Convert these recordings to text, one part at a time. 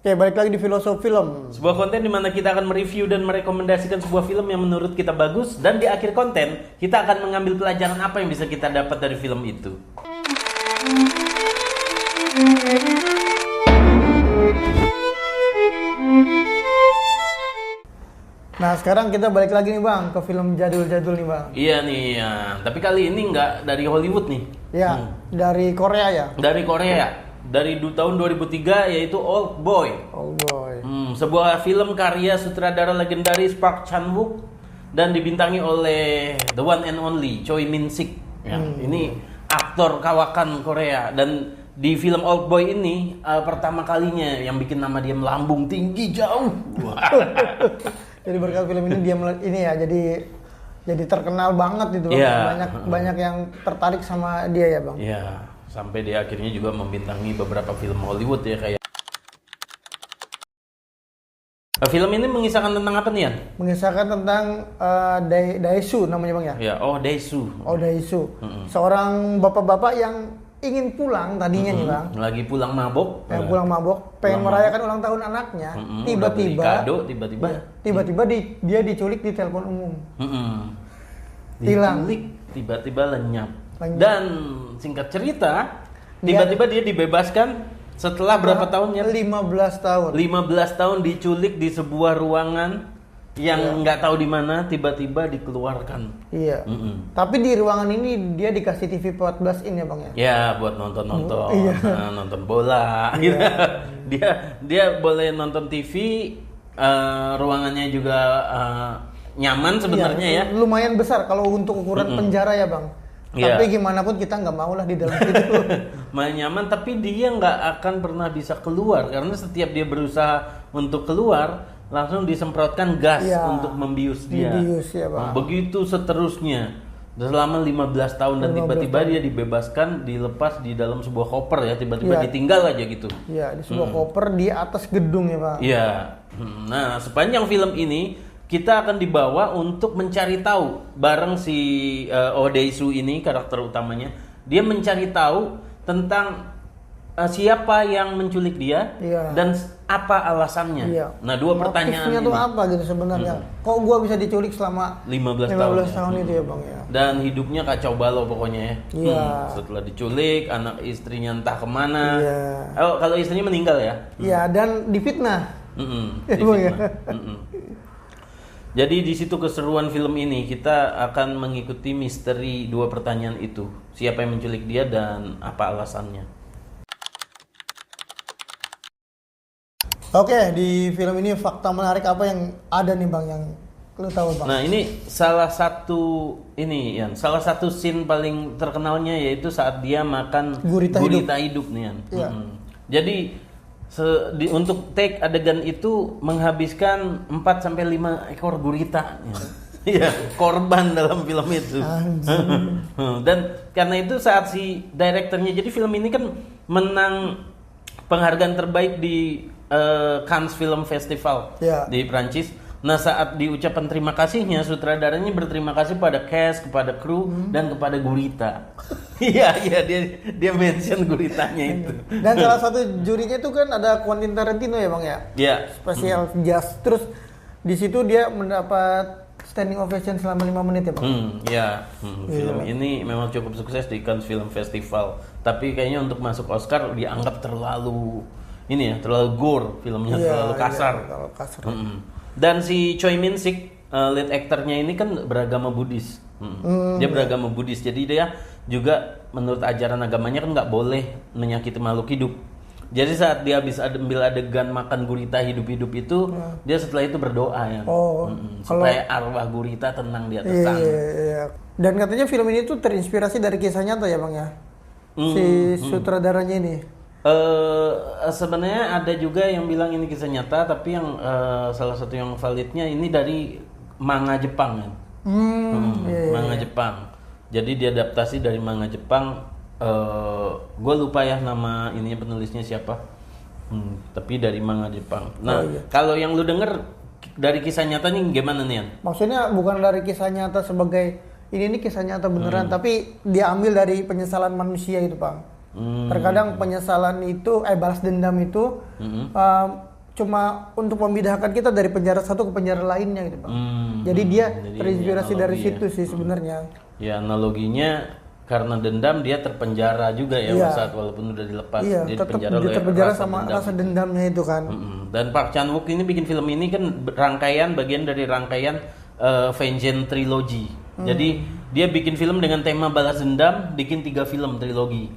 Oke, balik lagi di Filosofi Film. Sebuah konten di mana kita akan mereview dan merekomendasikan sebuah film yang menurut kita bagus, dan di akhir konten kita akan mengambil pelajaran apa yang bisa kita dapat dari film itu. Nah, sekarang kita balik lagi nih Bang ke film jadul-jadul nih Bang. Iya nih ya, tapi kali ini nggak dari Hollywood nih. Ya, dari Korea ya. Dari Korea. Dari tahun 2003 yaitu Old Boy. Oh boy. Sebuah film karya sutradara legendaris Park Chan-wook dan dibintangi oleh the one and only Choi Min-sik. Ya, ini aktor kawakan Korea, dan di film Old Boy ini pertama kalinya yang bikin nama dia melambung tinggi jauh. Jadi berkat film ini dia ini ya jadi terkenal banget gitu Bang. Yeah. Banyak yang tertarik sama dia ya Bang. Iya, sampai dia akhirnya juga membintangi beberapa film Hollywood ya, kayak film ini mengisahkan tentang apa nih, Yan? Mengisahkan tentang Dae-soo namanya Bang ya. Ya, Dae-soo. Dae-soo. Seorang bapak-bapak yang ingin pulang tadinya nih Bang. Lagi pulang mabok. Pulang mabok, pengen merayakan ulang tahun anaknya. Tiba-tiba dia diculik di telepon umum. Hilang. Diculik, tiba-tiba lenyap. Dan singkat cerita, tiba-tiba dia dibebaskan setelah berapa tahunnya? 15 tahun. 15 tahun diculik di sebuah ruangan yang nggak tahu di mana, tiba-tiba dikeluarkan. Iya. Tapi di ruangan ini dia dikasih TV 14 in ya Bang ya. Ya, buat nonton, nonton bola. Gitu. Dia boleh nonton TV, ruangannya juga nyaman sebenarnya ya. Lumayan besar kalau untuk ukuran penjara ya Bang. Tapi gimana pun kita nggak mau lah di dalam itu. Nyaman, tapi dia nggak akan pernah bisa keluar karena setiap dia berusaha untuk keluar langsung disemprotkan gas untuk membius dia. Dibius ya Bang. Begitu seterusnya selama 15 tahun dan tiba-tiba dia dibebaskan, dilepas di dalam sebuah koper ya, tiba-tiba ditinggal aja gitu. Iya, di sebuah koper di atas gedung ya Pak. Iya. Nah, sepanjang film ini kita akan dibawa untuk mencari tahu bareng si Dae-soo ini, karakter utamanya. Dia mencari tahu tentang siapa yang menculik dia dan apa alasannya. Nah, dua pertanyaan ini. Motifnya tuh apa gitu sebenarnya? Kok gua bisa diculik selama 15 tahun itu ya Bang ya? Dan hidupnya kacau balau pokoknya ya. Iya. Setelah diculik, anak istrinya entah kemana. Kalau istrinya meninggal ya. Iya, dan difitnah. Difitnah. Jadi di situ keseruan film ini, kita akan mengikuti misteri dua pertanyaan itu. Siapa yang menculik dia dan apa alasannya. Oke, di film ini fakta menarik apa yang ada nih Bang yang lu tahu Bang? Nah, ini salah satu scene paling terkenalnya yaitu saat dia makan gurita hidup nih Yan. Jadi untuk take adegan itu menghabiskan 4 sampai 5 ekor gurita. Iya, korban dalam film itu. Dan karena itu saat si direkturnya, jadi film ini kan menang penghargaan terbaik di Cannes Film Festival di Prancis. Nah, saat di ucapan terima kasihnya, sutradaranya berterima kasih pada cast, kepada kru, dan kepada gurita. Iya, dia mention guritanya itu. Dan salah satu jurinya itu kan ada Quentin Tarantino ya Bang ya? Iya. Special Just. Terus di situ dia mendapat standing ovation selama 5 menit ya Bang? Film ini memang cukup sukses di Cannes Film Festival. Tapi kayaknya untuk masuk Oscar dianggap terlalu gore, filmnya terlalu kasar. Terlalu kasar. Dan si Choi Min-sik, lead actornya ini kan beragama Buddhis. Dia beragama Buddhis, jadi dia juga menurut ajaran agamanya kan nggak boleh menyakiti makhluk hidup. Jadi saat dia habis ambil adegan makan gurita hidup-hidup itu, dia setelah itu berdoa ya, supaya arwah gurita tenang di atas sana. Iya. Dan katanya film ini tuh terinspirasi dari kisah nyata ya Bang ya? Si sutradaranya ini. Sebenarnya ada juga yang bilang ini kisah nyata, tapi yang salah satu yang validnya ini dari manga Jepang ya. Manga Jepang. Jadi diadaptasi dari manga Jepang. Gue lupa ya nama ininya, penulisnya siapa. Tapi dari manga Jepang. Nah, kalau yang lu denger dari kisah nyatanya gimana nih Yan? Maksudnya bukan dari kisah nyata sebagai ini kisah nyata beneran, tapi diambil dari penyesalan manusia itu Bang. Terkadang penyesalan itu balas dendam itu cuma untuk memindahkan kita dari penjara satu ke penjara lainnya gitu Bang. Jadi dia terinspirasi dari situ sih sebenarnya. Ya analoginya karena dendam dia terpenjara juga ya saat walaupun udah dilepas dia terpenjara sama rasa dendamnya itu kan. Dan Park Chan Wook ini bikin film ini kan bagian dari rangkaian Vengeance Trilogy. Jadi dia bikin film dengan tema balas dendam, bikin 3 film trilogi.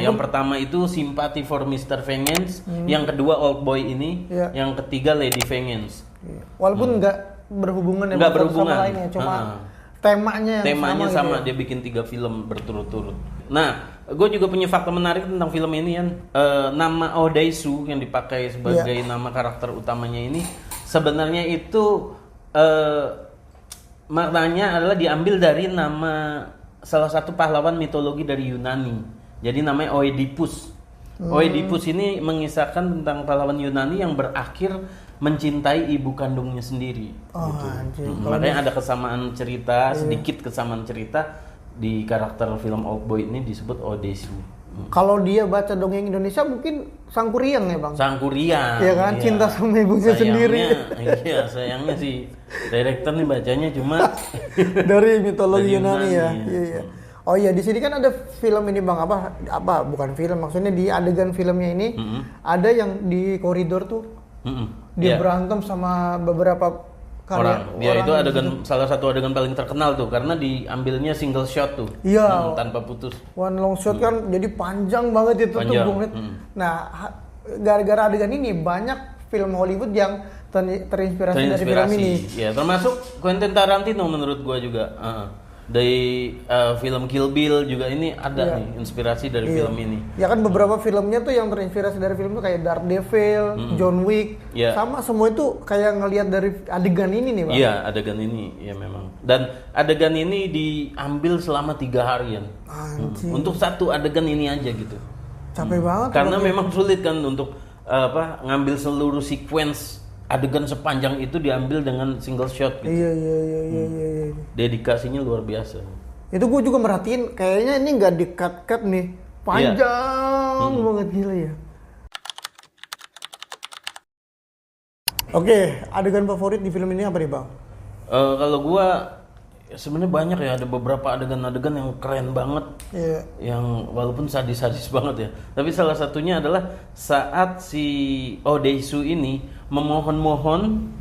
Yang pertama itu Sympathy for Mr. Vengeance, yang kedua Old Boy ini, yang ketiga Lady Vengeance. Walaupun nggak berhubungan sama lainnya, cuma temanya sama gitu. Dia bikin 3 film berturut-turut. Nah, gue juga punya fakta menarik tentang film ini kan. Nama Oh Dae-soo yang dipakai sebagai nama karakter utamanya ini sebenarnya itu maknanya adalah diambil dari nama salah satu pahlawan mitologi dari Yunani. Jadi namanya Oedipus. Oedipus ini mengisahkan tentang pahlawan Yunani yang berakhir mencintai ibu kandungnya sendiri. Makanya ada kesamaan cerita, sedikit kesamaan cerita di karakter film Old Boy ini disebut Oh Dae-soo. Kalau dia baca dongeng Indonesia mungkin Sangkuriang ya Bang? Sangkuriang. Iya kan, cinta sama ibunya sendiri. Iya, sayangnya sih director nih bacanya cuma dari mitologi Yunani ya. Iya. Oh iya, di sini kan ada film ini Bang, apa bukan film, maksudnya di adegan filmnya ini ada yang di koridor tuh. Dia berantem sama beberapa orang. Itu salah satu adegan paling terkenal tuh karena diambilnya single shot tuh. Iya. Tanpa putus. One long shot kan jadi panjang banget itu tuh Bung. Nah, gara-gara adegan ini banyak film Hollywood yang terinspirasi dari film ini. Ya, termasuk Quentin Tarantino menurut gua juga. Dari film Kill Bill juga ini ada nih inspirasi dari film ini. Ya kan beberapa filmnya tuh yang terinspirasi dari film itu kayak Daredevil, John Wick, sama semua itu kayak ngelihat dari adegan ini nih Bang. Iya, adegan ini ya memang. Dan adegan ini diambil selama 3 harian. Untuk satu adegan ini aja gitu. Capek banget. Karena memang sulit kan untuk ngambil seluruh sequence adegan sepanjang itu diambil dengan single shot gitu. Iya. Dedikasinya luar biasa. Itu gue juga merhatiin kayaknya ini nggak di-cut nih. Panjang banget gila ya. Oke, adegan favorit di film ini apa nih Bang? Kalau gue sebenarnya banyak ya, ada beberapa adegan-adegan yang keren banget. Yang walaupun sadis-sadis banget ya. Tapi salah satunya adalah saat si Oh Dae-soo ini memohon-mohon.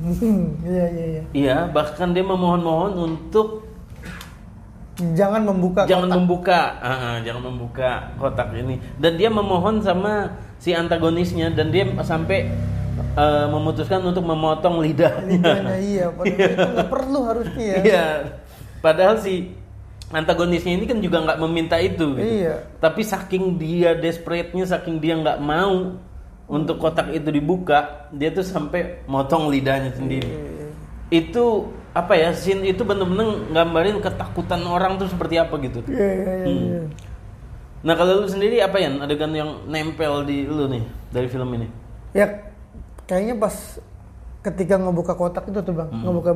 Iya, bahkan dia memohon-mohon untuk jangan membuka kotak ini. Dan dia memohon sama si antagonisnya dan dia sampai memutuskan untuk memotong lidahnya. Iya, padahal itu nggak perlu harusnya ya. Iya. Padahal si antagonisnya ini kan juga nggak meminta itu gitu. Iya. Tapi saking dia desperate-nya, saking dia nggak mau untuk kotak itu dibuka, dia tuh sampai motong lidahnya sendiri. Itu apa ya, scene itu bener-bener gambarin ketakutan orang tuh seperti apa gitu. Iya. Nah kalau lu sendiri apa ya adegan yang nempel di lu nih dari film ini? Ya kayaknya pas ketika ngebuka kotak itu tuh Bang, ngebuka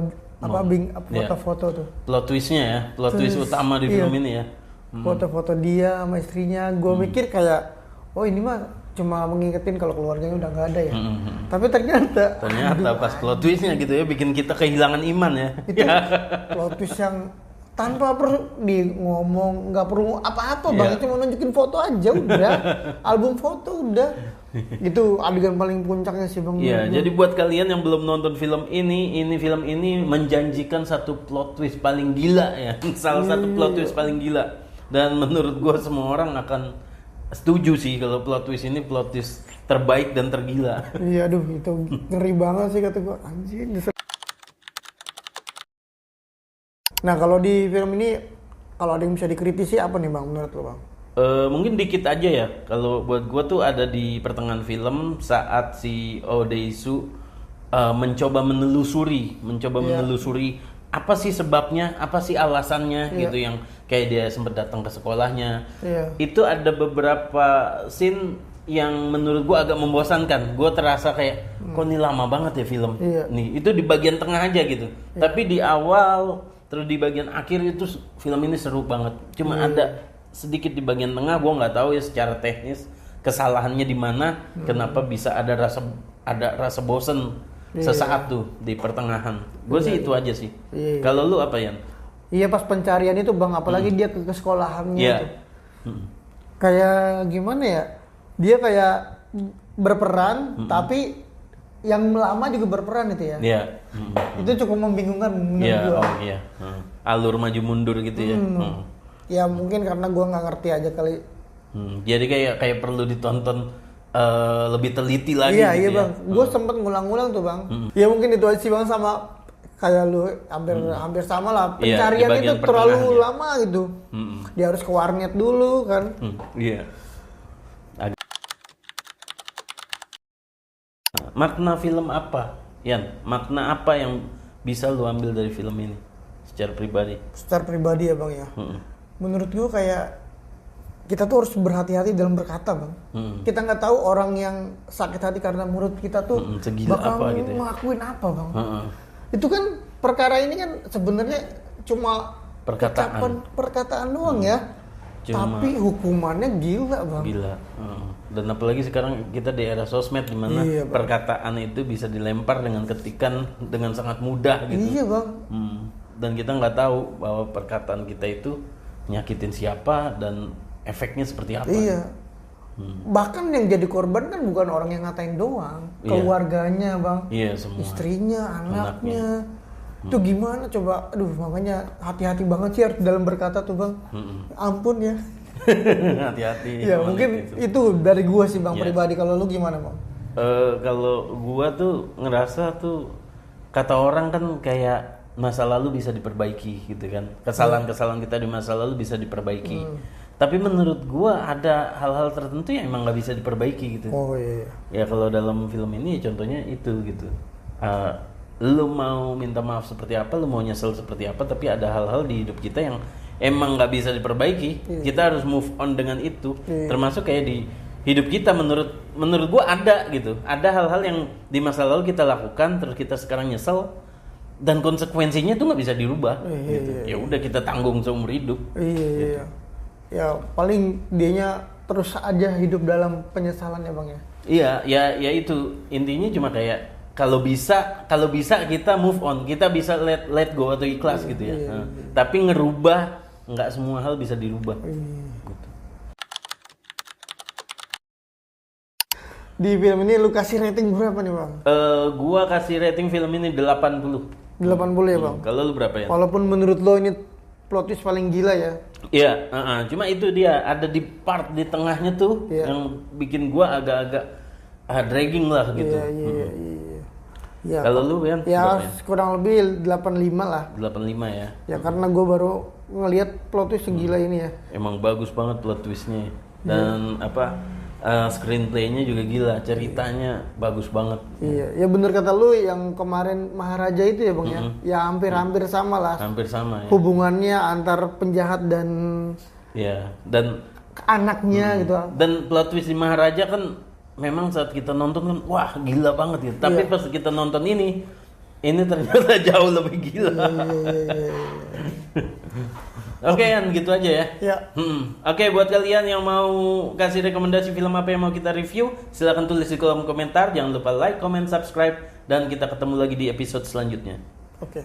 foto-foto tuh. Plot twistnya ya, plot twist utama di film ini ya. Foto-foto dia sama istrinya, gue mikir kayak, oh ini mah cuma mengingetin kalau keluarganya udah nggak ada ya. Tapi ternyata pas plot twistnya gitu ya, bikin kita kehilangan iman ya. Itu plot twist yang tanpa perlu ngomong, nggak perlu apa-apa Bang, cuma nunjukin foto aja udah, album foto udah. Itu adegan paling puncaknya sih Bang. Iya, jadi buat kalian yang belum nonton film ini film ini menjanjikan satu plot twist paling gila ya. Salah satu plot twist paling gila. Dan menurut gue semua orang akan setuju sih kalau plot twist ini plot twist terbaik dan tergila. Iya, aduh itu ngeri banget sih kata gue, anjing. Nah kalau di film ini, kalau ada yang bisa dikritisi apa nih Bang menurut lo Bang? Mungkin dikit aja ya. Kalau buat gue tuh ada di pertengahan film saat si Oh Dae-soo mencoba menelusuri apa sih sebabnya, apa sih alasannya gitu, yang kayak dia sempat datang ke sekolahnya. Itu ada beberapa scene yang menurut gue agak membosankan. Gue terasa kayak kok ini lama banget ya film. Nih itu di bagian tengah aja gitu. Tapi di awal terus di bagian akhir itu film ini seru banget. Cuma ada sedikit di bagian tengah, gue nggak tahu ya secara teknis kesalahannya di mana, kenapa bisa ada rasa ada rasa bosen sesaat tuh di pertengahan. Gue sih itu aja sih. Kalau lu apa, Yan? Iya, pas pencarian itu Bang, apalagi dia ke sekolahannya tuh. Kayak gimana ya? Dia kayak berperan tapi yang lama juga berperan itu ya. Iya. Itu cukup membingungkan menurut gua. Oh iya. Alur maju mundur gitu ya. Ya mungkin karena gua nggak ngerti aja kali. Jadi kayak perlu ditonton lebih teliti lagi. Iya, gitu iya ya. Bang. Gua sempet ngulang-ngulang tuh Bang. Ya mungkin itu aja sih Bang, sama kayak lu hampir sama lah. Pencarian itu terlalu lama gitu. Dia harus ke warnet dulu kan. Iya. Makna film apa, Yan? Makna apa yang bisa lu ambil dari film ini secara pribadi? Secara pribadi ya Bang ya. Menurut gua kayak kita tuh harus berhati-hati dalam berkata Bang. Kita nggak tahu orang yang sakit hati karena mulut kita tuh bakal apa gitu ya? ngelakuin apa Bang. Itu kan perkara ini kan sebenarnya cuma perkataan doang ya. Tapi hukumannya gila Bang. Gila. Dan apalagi sekarang kita di era sosmed di mana perkataan itu bisa dilempar dengan ketikan dengan sangat mudah gitu. Iya Bang. Dan kita nggak tahu bahwa perkataan kita itu nyakitin siapa dan efeknya seperti apa. Iya. Bahkan yang jadi korban kan bukan orang yang ngatain doang, keluarganya Bang. Iya, semua. Istrinya, anaknya. Itu gimana coba? Aduh, makanya hati-hati banget sih harus dalam berkata tuh Bang. Ampun ya. Hati-hati. Ya mungkin itu dari gua sih Bang pribadi. Kalau lu gimana Bang? Kalau gua tuh ngerasa tuh kata orang kan kayak masa lalu bisa diperbaiki gitu kan. Kesalahan-kesalahan kita di masa lalu bisa diperbaiki. Tapi menurut gua ada hal-hal tertentu yang emang nggak bisa diperbaiki gitu. Oh iya. Ya kalau dalam film ini contohnya itu gitu. Lu mau minta maaf seperti apa, lu mau nyesel seperti apa, tapi ada hal-hal di hidup kita yang emang nggak bisa diperbaiki. Kita harus move on dengan itu. Termasuk kayak di hidup kita menurut gua ada gitu. Ada hal-hal yang di masa lalu kita lakukan terus kita sekarang nyesel dan konsekuensinya tuh nggak bisa dirubah. Gitu. Ya udah kita tanggung seumur hidup. Iya. Ya paling dianya terus aja hidup dalam penyesalan ya Bang ya. Iya, ya itu intinya cuma kayak kalau bisa kita move on, kita bisa let go atau ikhlas gitu ya. Tapi ngerubah nggak semua hal bisa dirubah. Gitu. Di film ini lu kasih rating berapa nih Bang? Gua kasih rating film ini 80. 80 ya Bang. Kalau lu berapa ya? Walaupun menurut lo ini plot twist paling gila ya. Iya, cuma itu dia ada di part di tengahnya tuh yang bikin gua agak-agak dragging lah gitu. Iya. Kalau lu Yan? Ya kurang lebih 85 lah. 85 ya. Ya karena gua baru ngelihat plot twist segila ini ya. Emang bagus banget plot twistnya dan screenplaynya juga gila, ceritanya bagus banget. Iya, ya bener kata lu yang kemarin Maharaja itu ya Bang ya. Ya hampir sama lah. Hampir sama ya. Hubungannya antar penjahat dan dan anaknya gitu. Dan plot twist di Maharaja kan memang saat kita nonton kan wah gila banget gitu. Tapi pas kita nonton ini ternyata jauh lebih gila. Oke, Yan, gitu aja ya. Ya. Oke, buat kalian yang mau kasih rekomendasi film apa yang mau kita review, silahkan tulis di kolom komentar. Jangan lupa like, comment, subscribe, dan kita ketemu lagi di episode selanjutnya. Oke.